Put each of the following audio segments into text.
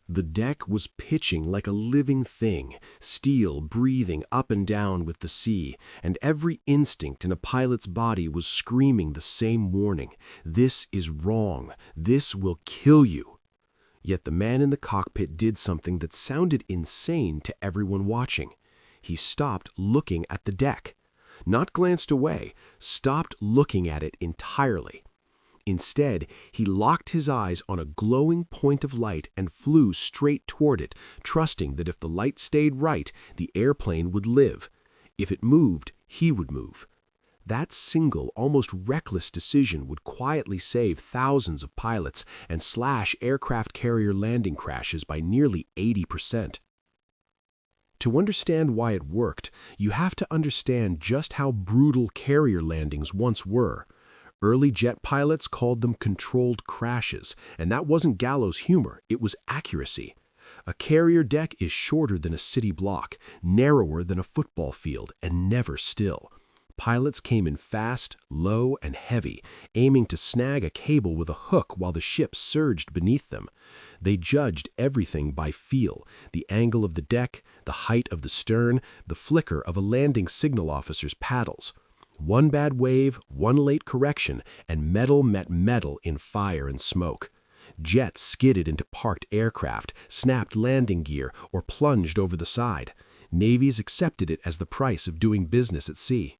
The deck was pitching like a living thing, steel breathing up and down with the sea, and every instinct in a pilot's body was screaming the same warning: this is wrong, this will kill you. Yet the man in the cockpit did something that sounded insane to everyone watching. He stopped looking at the deck. Not glanced away, stopped looking at it entirely. Instead, he locked his eyes on a glowing point of light and flew straight toward it, trusting that if the light stayed right, the airplane would live. If it moved, he would move. That single, almost reckless decision would quietly save thousands of pilots and slash aircraft carrier landing crashes by nearly 80%. To understand why it worked, you have to understand just how brutal carrier landings once were. Early jet pilots called them controlled crashes, and that wasn't gallows humor, it was accuracy. A carrier deck is shorter than a city block, narrower than a football field, and never still. Pilots came in fast, low, and heavy, aiming to snag a cable with a hook while the ship surged beneath them. They judged everything by feel: the angle of the deck, the height of the stern, the flicker of a landing signal officer's paddles. One bad wave, one late correction, and metal met metal in fire and smoke. Jets skidded into parked aircraft, snapped landing gear, or plunged over the side. Navies accepted it as the price of doing business at sea.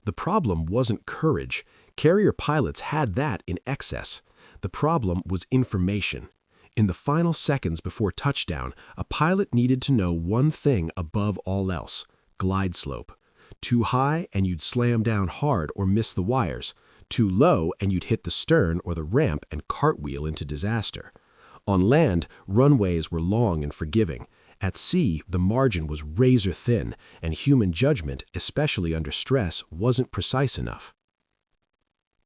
The problem wasn't courage. Carrier pilots had that in excess. The problem was information. In the final seconds before touchdown, a pilot needed to know one thing above all else: glide slope. Too high and you'd slam down hard or miss the wires. Too low and you'd hit the stern or the ramp and cartwheel into disaster. On land, runways were long and forgiving. At sea, the margin was razor thin, and human judgment, especially under stress, wasn't precise enough.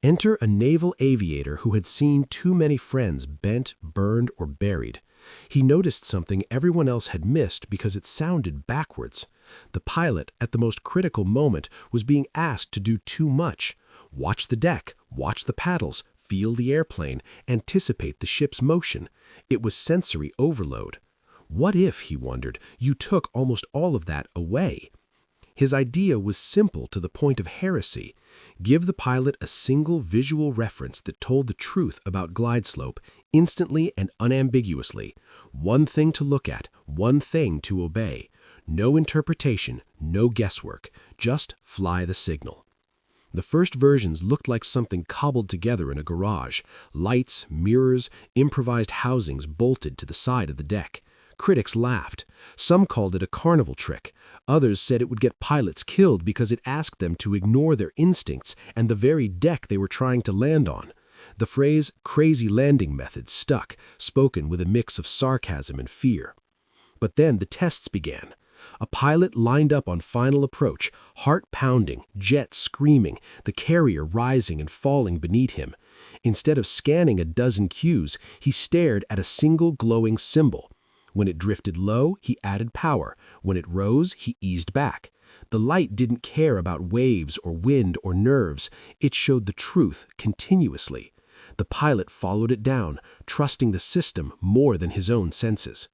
Enter a naval aviator who had seen too many friends bent, burned, or buried. He noticed something everyone else had missed because it sounded backwards. The pilot, at the most critical moment, was being asked to do too much. Watch the deck, watch the paddles, feel the airplane, anticipate the ship's motion. It was sensory overload. What if, he wondered, you took almost all of that away? His idea was simple to the point of heresy. Give the pilot a single visual reference that told the truth about glide slope, instantly and unambiguously. One thing to look at, one thing to obey. No interpretation, no guesswork, just fly the signal. The first versions looked like something cobbled together in a garage: lights, mirrors, improvised housings bolted to the side of the deck. Critics laughed. Some called it a carnival trick. Others said it would get pilots killed because it asked them to ignore their instincts and the very deck they were trying to land on. The phrase "crazy landing method" stuck, spoken with a mix of sarcasm and fear. But then the tests began. A pilot lined up on final approach, heart pounding, jet screaming, the carrier rising and falling beneath him. Instead of scanning a dozen cues, he stared at a single glowing symbol. When it drifted low, he added power. When it rose, he eased back. The light didn't care about waves or wind or nerves. It showed the truth continuously. The pilot followed it down, trusting the system more than his own senses.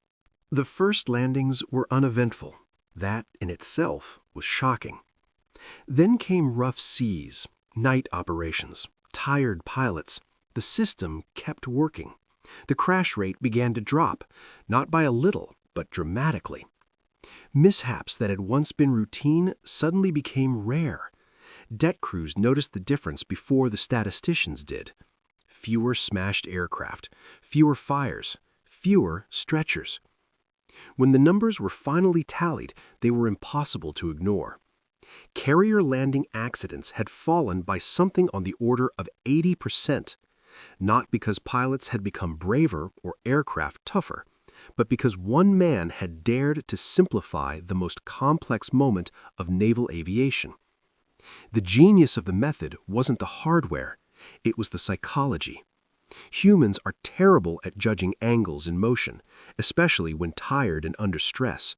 The first landings were uneventful. That, in itself, was shocking. Then came rough seas, night operations, tired pilots. The system kept working. The crash rate began to drop, not by a little, but dramatically. Mishaps that had once been routine suddenly became rare. Deck crews noticed the difference before the statisticians did. Fewer smashed aircraft, fewer fires, fewer stretchers. When the numbers were finally tallied, they were impossible to ignore. Carrier landing accidents had fallen by something on the order of 80%. Not because pilots had become braver or aircraft tougher, but because one man had dared to simplify the most complex moment of naval aviation. The genius of the method wasn't the hardware, it was the psychology. Humans are terrible at judging angles in motion, especially when tired and under stress.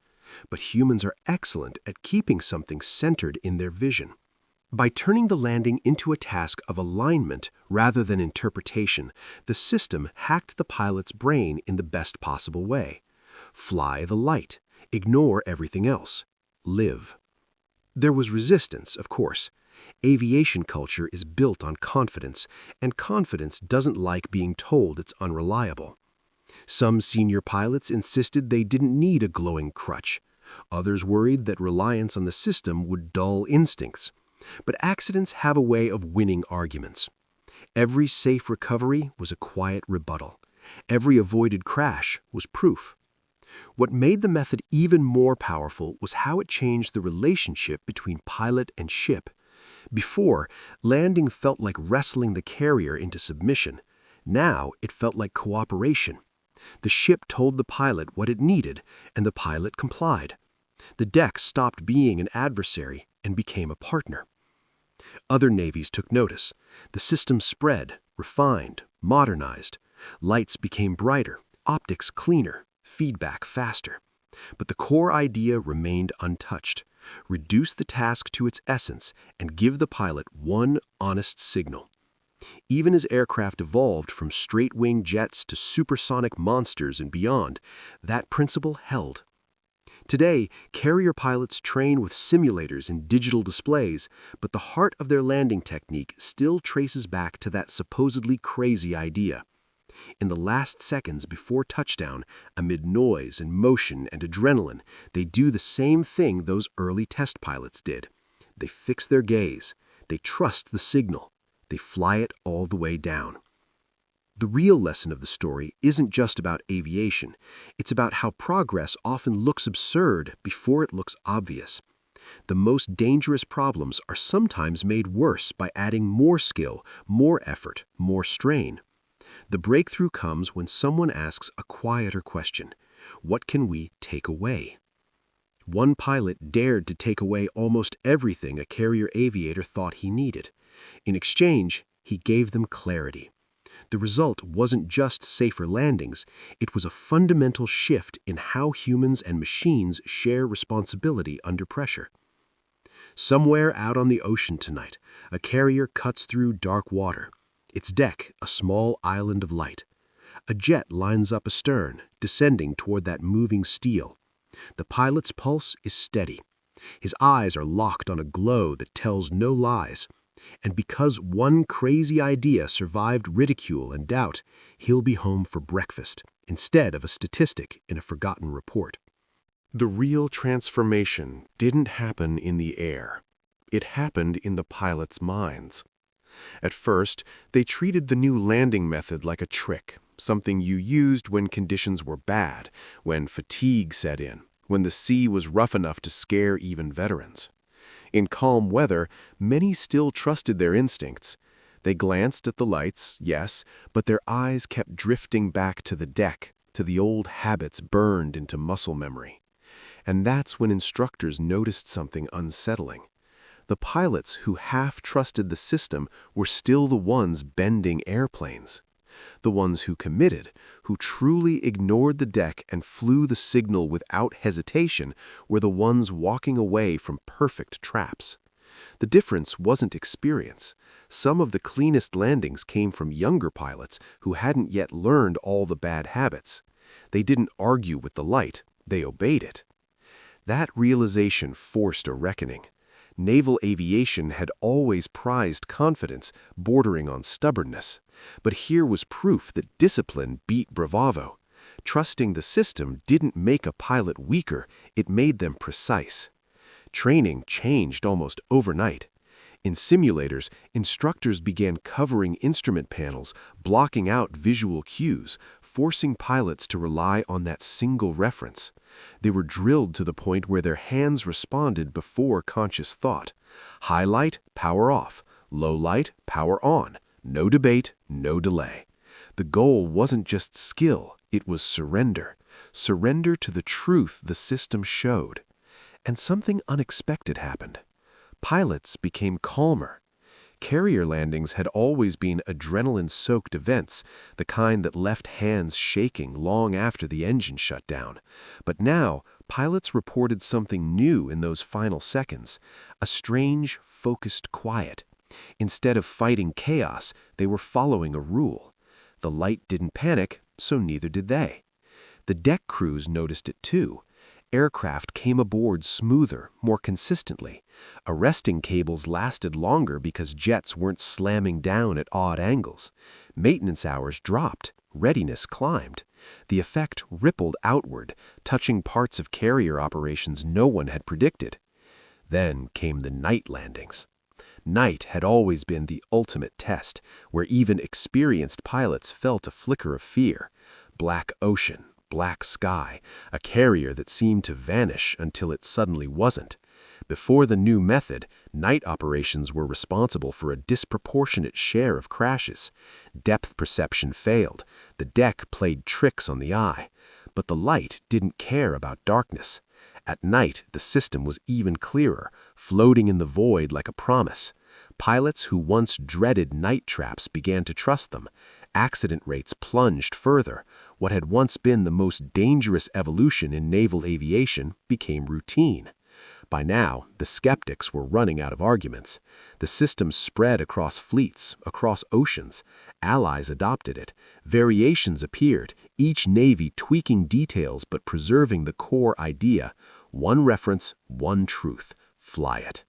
But humans are excellent at keeping something centered in their vision. By turning the landing into a task of alignment rather than interpretation, the system hacked the pilot's brain in the best possible way. Fly the light. Ignore everything else. Live. There was resistance, of course. Aviation culture is built on confidence, and confidence doesn't like being told it's unreliable. Some senior pilots insisted they didn't need a glowing crutch. Others worried that reliance on the system would dull instincts. But accidents have a way of winning arguments. Every safe recovery was a quiet rebuttal. Every avoided crash was proof. What made the method even more powerful was how it changed the relationship between pilot and ship. Before, landing felt like wrestling the carrier into submission. Now it felt like cooperation. The ship told the pilot what it needed, and the pilot complied. The deck stopped being an adversary and became a partner. Other navies took notice. The system spread, refined, modernized. Lights became brighter, optics cleaner, feedback faster. But the core idea remained untouched. Reduce the task to its essence and give the pilot one honest signal. Even as aircraft evolved from straight-wing jets to supersonic monsters and beyond, that principle held. Today, carrier pilots train with simulators and digital displays, but the heart of their landing technique still traces back to that supposedly crazy idea. In the last seconds before touchdown, amid noise and motion and adrenaline, they do the same thing those early test pilots did. They fix their gaze. They trust the signal. They fly it all the way down. The real lesson of the story isn't just about aviation. It's about how progress often looks absurd before it looks obvious. The most dangerous problems are sometimes made worse by adding more skill, more effort, more strain. The breakthrough comes when someone asks a quieter question. What can we take away? One pilot dared to take away almost everything a carrier aviator thought he needed. In exchange, he gave them clarity. The result wasn't just safer landings, it was a fundamental shift in how humans and machines share responsibility under pressure. Somewhere out on the ocean tonight, a carrier cuts through dark water. Its deck, a small island of light. A jet lines up astern, descending toward that moving steel. The pilot's pulse is steady. His eyes are locked on a glow that tells no lies. And because one crazy idea survived ridicule and doubt, he'll be home for breakfast, instead of a statistic in a forgotten report. The real transformation didn't happen in the air. It happened in the pilots' minds. At first, they treated the new landing method like a trick, something you used when conditions were bad, when fatigue set in, when the sea was rough enough to scare even veterans. In calm weather, many still trusted their instincts. They glanced at the lights, yes, but their eyes kept drifting back to the deck, to the old habits burned into muscle memory. And that's when instructors noticed something unsettling. The pilots who half-trusted the system were still the ones bending airplanes. The ones who committed, who truly ignored the deck and flew the signal without hesitation, were the ones walking away from perfect traps. The difference wasn't experience. Some of the cleanest landings came from younger pilots who hadn't yet learned all the bad habits. They didn't argue with the light, they obeyed it. That realization forced a reckoning. Naval aviation had always prized confidence, bordering on stubbornness. But here was proof that discipline beat bravado. Trusting the system didn't make a pilot weaker, it made them precise. Training changed almost overnight. In simulators, instructors began covering instrument panels, blocking out visual cues, forcing pilots to rely on that single reference. They were drilled to the point where their hands responded before conscious thought. High light, power off. Low light, power on. No debate, no delay. The goal wasn't just skill, it was surrender. Surrender to the truth the system showed. And something unexpected happened. Pilots became calmer. Carrier landings had always been adrenaline-soaked events, the kind that left hands shaking long after the engine shut down. But now, pilots reported something new in those final seconds, a strange, focused quiet. Instead of fighting chaos, they were following a rule. The light didn't panic, so neither did they. The deck crews noticed it too. Aircraft came aboard smoother, more consistently. Arresting cables lasted longer because jets weren't slamming down at odd angles. Maintenance hours dropped. Readiness climbed. The effect rippled outward, touching parts of carrier operations no one had predicted. Then came the night landings. Night had always been the ultimate test, where even experienced pilots felt a flicker of fear. Black ocean, black sky, a carrier that seemed to vanish until it suddenly wasn't. Before the new method, night operations were responsible for a disproportionate share of crashes. Depth perception failed. The deck played tricks on the eye. But the light didn't care about darkness. At night, the system was even clearer, floating in the void like a promise. Pilots who once dreaded night traps began to trust them. Accident rates plunged further. What had once been the most dangerous evolution in naval aviation became routine. By now, the skeptics were running out of arguments. The system spread across fleets, across oceans. Allies adopted it. Variations appeared, each navy tweaking details but preserving the core idea. One reference, one truth. Fly it.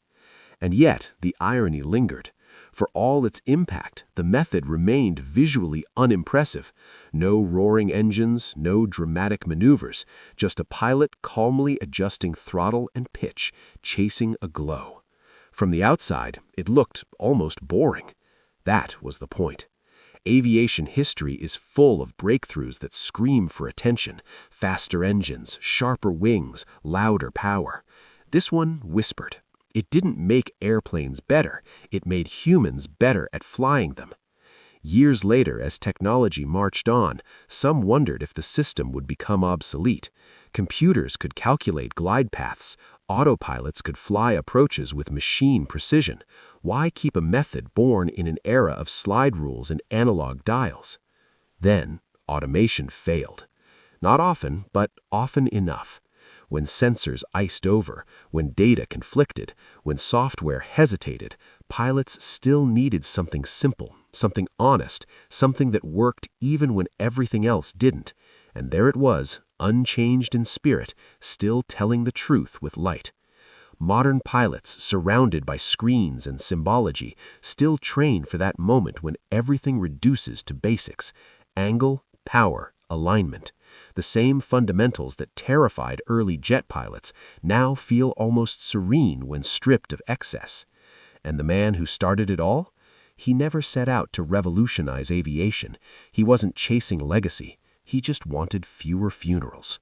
And yet, the irony lingered. For all its impact, the method remained visually unimpressive. No roaring engines, no dramatic maneuvers, just a pilot calmly adjusting throttle and pitch, chasing a glow. From the outside, it looked almost boring. That was the point. Aviation history is full of breakthroughs that scream for attention. Faster engines, sharper wings, louder power. This one whispered. It didn't make airplanes better, it made humans better at flying them. Years later, as technology marched on, some wondered if the system would become obsolete. Computers could calculate glide paths, autopilots could fly approaches with machine precision. Why keep a method born in an era of slide rules and analog dials? Then, automation failed. Not often, but often enough. When sensors iced over, when data conflicted, when software hesitated, pilots still needed something simple, something honest, something that worked even when everything else didn't. And there it was, unchanged in spirit, still telling the truth with light. Modern pilots, surrounded by screens and symbology, still train for that moment when everything reduces to basics: angle, power, alignment. The same fundamentals that terrified early jet pilots now feel almost serene when stripped of excess. And the man who started it all? He never set out to revolutionize aviation. He wasn't chasing legacy. He just wanted fewer funerals.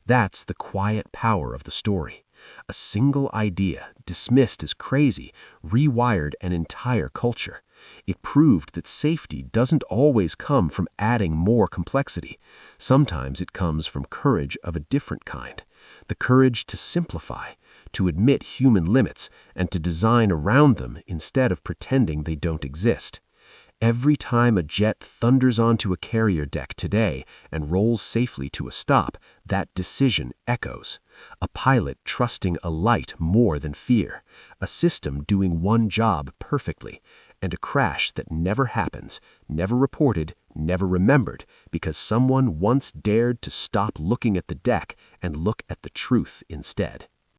That's the quiet power of the story. A single idea, dismissed as crazy, rewired an entire culture. It proved that safety doesn't always come from adding more complexity. Sometimes it comes from courage of a different kind. The courage to simplify, to admit human limits, and to design around them instead of pretending they don't exist. Every time a jet thunders onto a carrier deck today and rolls safely to a stop, that decision echoes. A pilot trusting a light more than fear, a system doing one job perfectly, and a crash that never happens, never reported, never remembered, because someone once dared to stop looking at the deck and look at the truth instead.